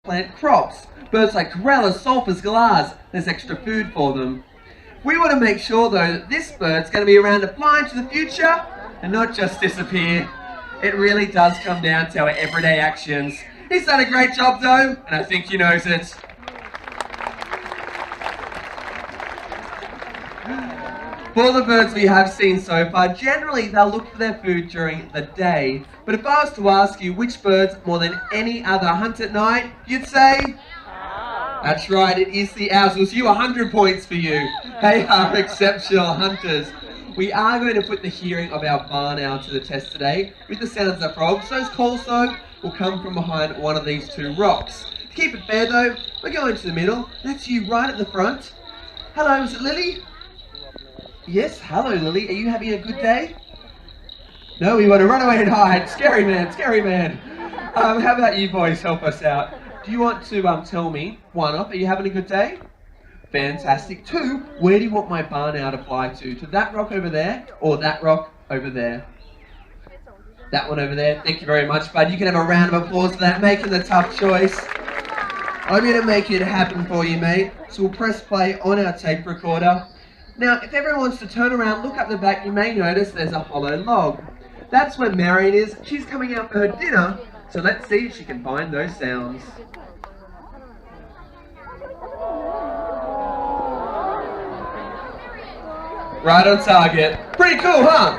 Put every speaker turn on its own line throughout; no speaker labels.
plant crops. Birds like corellas, sulphurs, galahs, there's extra food for them. We want to make sure though that this bird's going to be around to fly into the future and not just disappear. It really does come down to our everyday actions. He's done a great job though, and I think he knows it. For the birds we have seen so far, generally they'll look for their food during the day. But if I was to ask you which birds more than any other hunt at night, you'd say? That's right, it is the owls. It was 100 points for you. They are exceptional hunters. We are going to put the hearing of our barn owl to the test today with the sounds of frogs. Those calls though will come from behind one of these two rocks. To keep it fair though, we're going to the middle. That's you right at the front. Hello, is it Lily? Yes, hello Lily. Are you having a good day? No, you want to run away and hide. Scary man, scary man. How about you boys help us out? Do you want to tell me, one off, are you having a good day? Fantastic. Two, where do you want my barn owl to fly to? To that rock over there or that rock over there? That one over there. Thank you very much, bud. You can have a round of applause for that, making the tough choice. I'm going to make it happen for you, mate. So we'll press play on our tape recorder. Now, if everyone wants to turn around, look up the back, you may notice there's a hollow log. That's where Marion is. She's coming out for her dinner. So let's see if she can find those sounds. Right on target. Pretty cool, huh?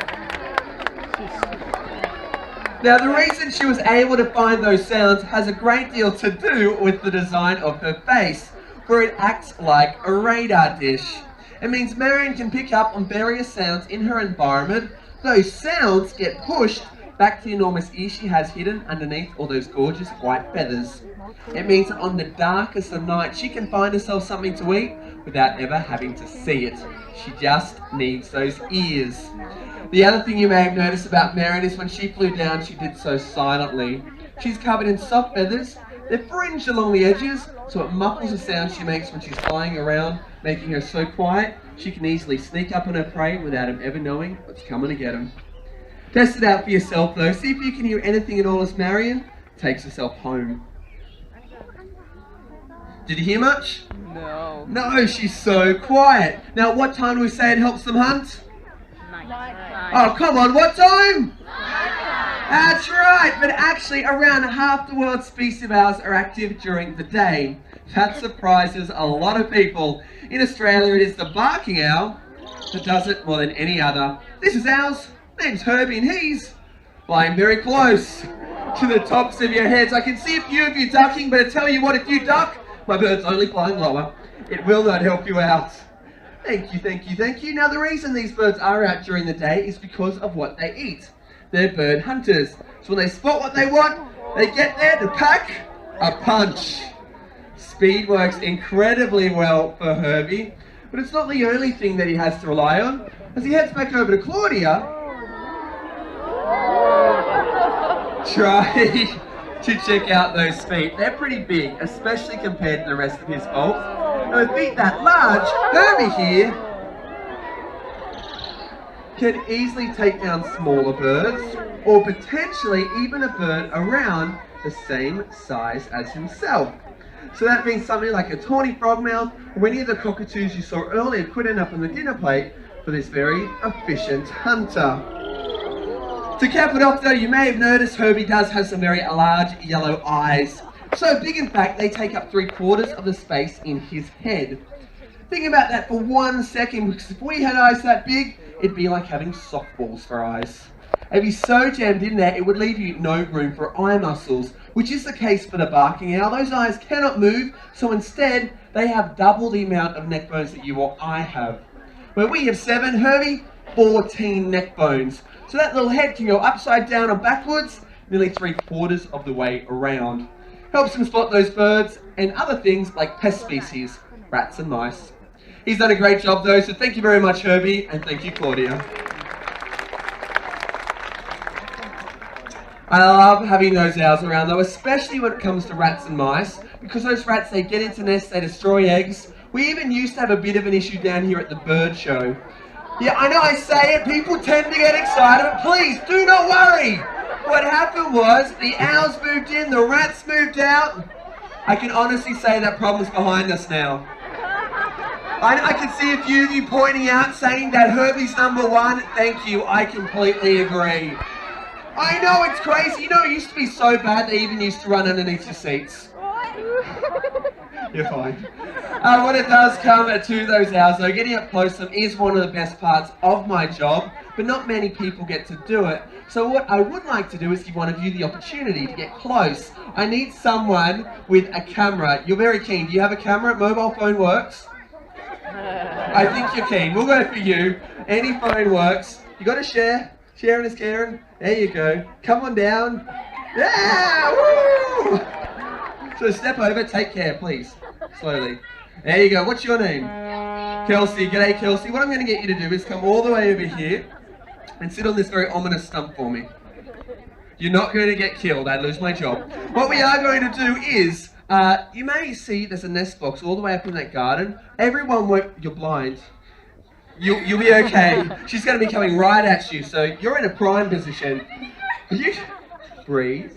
Now the reason she was able to find those sounds has a great deal to do with the design of her face, where it acts like a radar dish. It means Marion can pick up on various sounds in her environment. Those sounds get pushed back to the enormous ear she has hidden underneath all those gorgeous white feathers. It means that on the darkest of nights she can find herself something to eat without ever having to see it. She just needs those ears. The other thing you may have noticed about Marion is when she flew down, she did so silently. She's covered in soft feathers. They're fringed along the edges, so it muffles the sound she makes when she's flying around, making her so quiet she can easily sneak up on her prey without him ever knowing what's coming to get him. Test it out for yourself though. See if you can hear anything at all as Marion takes herself home. Did you hear much?
No.
No, she's so quiet. Now, what time do we say it helps them hunt?
Night.
Oh, come on, what time? That's right, but actually around half the world's species of owls are active during the day. That surprises a lot of people. In Australia, it is the barking owl that does it more than any other. This is ours. Name's Herbie and he's flying very close to the tops of your heads. I can see a few of you ducking, but I tell you what, if you duck, my bird's only flying lower. It will not help you out. Thank you, thank you, thank you. Now the reason these birds are out during the day is because of what they eat. They're bird hunters. So when they spot what they want, they get there to pack a punch. Speed works incredibly well for Herbie, but it's not the only thing that he has to rely on. As he heads back over to Claudia, try to check out those feet. They're pretty big, especially compared to the rest of his folk. And with feet that large, Herbie here can easily take down smaller birds, or potentially even a bird around the same size as himself. So that means something like a tawny frogmouth or any of the cockatoos you saw earlier could end up on the dinner plate for this very efficient hunter. To cap it off though, you may have noticed Herbie does have some very large yellow eyes. So big in fact, they take up 3/4 of the space in his head. Think about that for 1 second, because if we had eyes that big, it'd be like having softballs for eyes. It'd be so jammed in there, it would leave you no room for eye muscles, which is the case for the barking owl. Those eyes cannot move, so instead, they have double the amount of neck bones that you or I have. Where we have 7, Herbie, 14 neck bones. So that little head can go upside down or backwards, nearly 3/4 of the way around. Helps him spot those birds and other things like pest species, rats and mice. He's done a great job though, so thank you very much Herbie, and thank you Claudia. I love having those owls around though, especially when it comes to rats and mice, because those rats, they get into nests, they destroy eggs. We even used to have a bit of an issue down here at the bird show. Yeah, I know I say it, people tend to get excited, but please, do not worry. What happened was, the owls moved in, the rats moved out. I can honestly say that problem's behind us now. I can see a few of you pointing out, saying that Herbie's number one. Thank you, I completely agree. I know, it's crazy. You know, it used to be so bad they even used to run underneath your seats. You're fine. When it does come to those hours, though, getting up close to them is one of the best parts of my job, but not many people get to do it. So what I would like to do is give one of you the opportunity to get close. I need someone with a camera. You're very keen. Do you have a camera? Mobile phone works? I think you're keen. We'll go for you. Any phone works. You got to share. Sharing is caring. There you go. Come on down. Yeah! Woo! So step over. Take care, please. Slowly. There you go. What's your name? Kelsey. G'day, Kelsey. What I'm going to get you to do is come all the way over here and sit on this very ominous stump for me. You're not going to get killed. I'd lose my job. What we are going to do is, you may see there's a nest box all the way up in that garden. Everyone you're blind. You'll be okay. She's going to be coming right at you, so you're in a prime position. You breathe.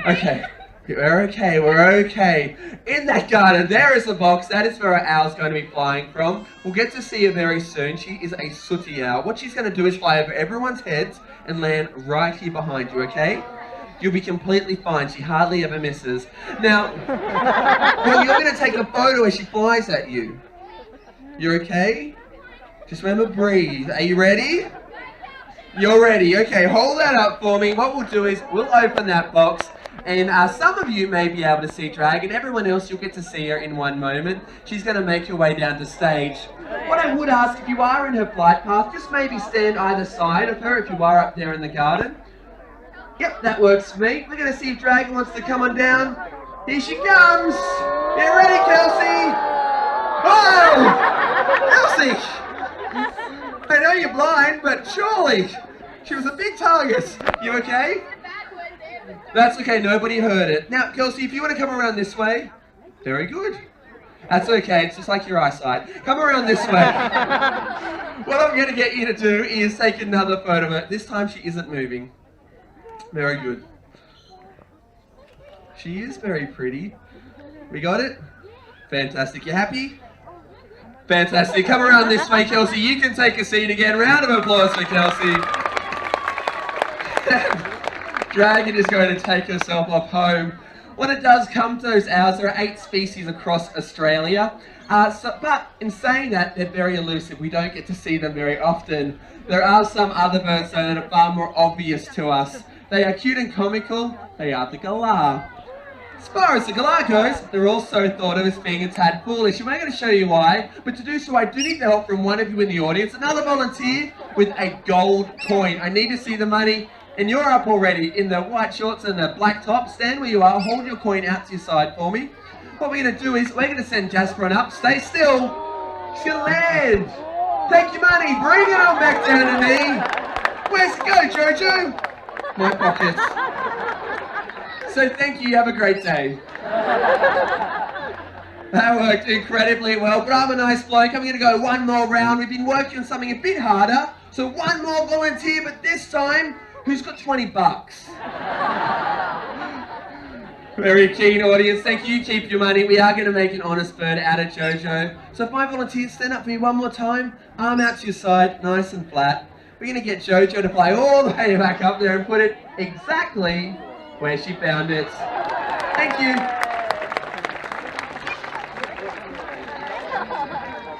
Okay. We're okay. In that garden, there is a box. That is where our owl's going to be flying from. We'll get to see her very soon. She is a sooty owl. What she's going to do is fly over everyone's heads and land right here behind you, okay? You'll be completely fine. She hardly ever misses. Now, well, you're going to take a photo as she flies at you. You're okay? Just remember, breathe. Are you ready? You're ready. Okay, hold that up for me. What we'll do is we'll open that box. And some of you may be able to see Dragon. Everyone else, you'll get to see her in one moment. She's going to make her way down the stage. What I would ask, if you are in her flight path, just maybe stand either side of her if you are up there in the garden. Yep, that works for me. We're going to see if Dragon wants to come on down. Here she comes. Get ready, Kelsey. Oh! Kelsey! I know you're blind, but surely she was a big target. You okay? That's okay, nobody heard it. Now, Kelsey, if you want to come around this way, very good. That's okay, it's just like your eyesight. Come around this way. What I'm going to get you to do is take another photo of it. This time she isn't moving. Very good. She is very pretty. We got it? Fantastic. You happy? Fantastic. Come around this way, Kelsey. You can take a seat again. Round of applause for Kelsey. Dragon is going to take herself off home. When it does come to those owls, there are 8 species across Australia. But in saying that, they're very elusive. We don't get to see them very often. There are some other birds, though, that are far more obvious to us. They are cute and comical. They are the galah. As far as the galah goes, they're also thought of as being a tad foolish. And we're going to show you why. But to do so, I do need the help from one of you in the audience. Another volunteer with a gold coin. I need to see the money. And you're up already in the white shorts and the black top. Stand where you are. Hold your coin out to your side for me. What we're going to do is we're going to send Jasper on up. Stay still. She's going to land. Take your money. Bring it on back down to me. Where's it go, Jojo? My pockets. So thank you. Have a great day. That worked incredibly well. But I'm a nice bloke. I'm going to go one more round. We've been working on something a bit harder. So one more volunteer, but this time, who's got 20 bucks? Very keen audience. Thank you. Keep your money. We are going to make an honest bird out of Jojo. So if my volunteers stand up for me one more time, arm out to your side, nice and flat. We're going to get Jojo to fly all the way back up there and put it exactly where she found it. Thank you.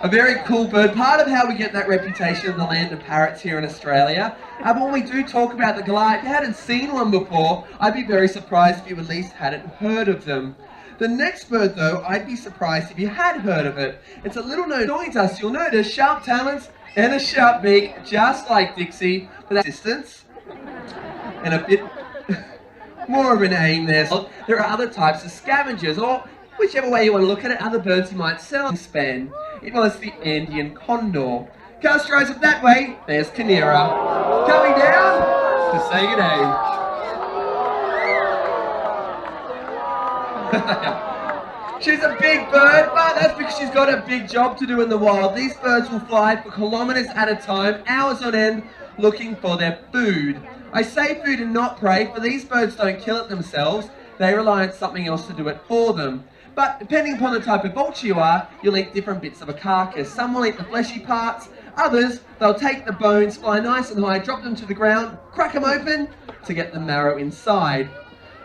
A very cool bird, part of how we get that reputation of the land of parrots here in Australia. But when we do talk about the galah, if you hadn't seen one before, I'd be very surprised if you at least hadn't heard of them. The next bird though, I'd be surprised if you had heard of it. It's a little known joins us, you'll notice, sharp talons and a sharp beak, just like Dixie, but that distance and a bit more of an aim there. So there are other types of scavengers, or whichever way you want to look at it, other birds you might sell and span. It was the Andean condor. Cast your eyes up that way, there's Kinera. Coming down to say good day. She's a big bird, but that's because she's got a big job to do in the wild. These birds will fly for kilometers at a time, hours on end, looking for their food. I say food and not prey, for these birds don't kill it themselves. they rely on something else to do it for them. But depending upon the type of vulture you are, you'll eat different bits of a carcass. Some will eat the fleshy parts, others, they'll take the bones, fly nice and high, drop them to the ground, crack them open to get the marrow inside.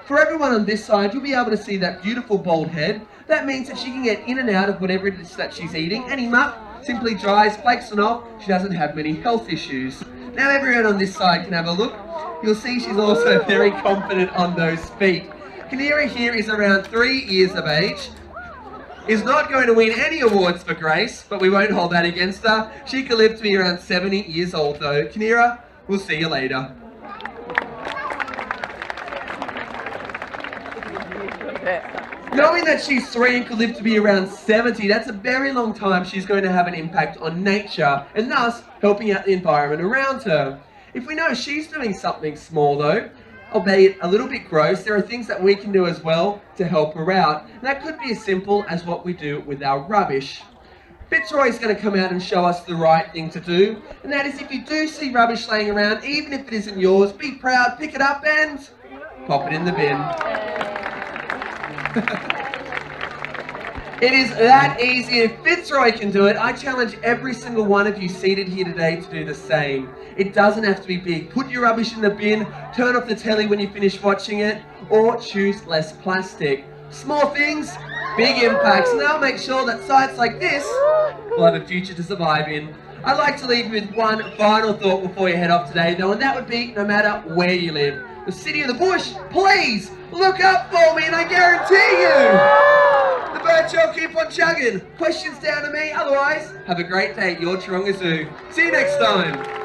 For everyone on this side, you'll be able to see that beautiful bald head. That means that she can get in and out of whatever it is that she's eating. Any muck simply dries, flakes it off. She doesn't have many health issues. Now everyone on this side can have a look. You'll see she's also very confident on those feet. Kinera here is around 3 years of age. Is not going to win any awards for grace, but we won't hold that against her. She could live to be around 70 years old though. Kinera, we'll see you later. Knowing that she's 3 and could live to be around 70, that's a very long time she's going to have an impact on nature and thus helping out the environment around her. If we know she's doing something small though, albeit a little bit gross, there are things that we can do as well to help her out. And that could be as simple as what we do with our rubbish. Fitzroy is going to come out and show us the right thing to do, and that is if you do see rubbish laying around, even if it isn't yours, be proud, pick it up and pop it in the bin. It is that easy. If Fitzroy can do it, I challenge every single one of you seated here today to do the same. It doesn't have to be big. Put your rubbish in the bin, turn off the telly when you finish watching it, or choose less plastic. Small things, big impacts, and they'll make sure that sites like this will have a future to survive in. I'd like to leave you with one final thought before you head off today though, and that would be no matter where you live, the city or the bush, please look up for me and I guarantee you the bird shall keep on chugging. Questions down to me, otherwise have a great day at your Taronga Zoo. See you next time.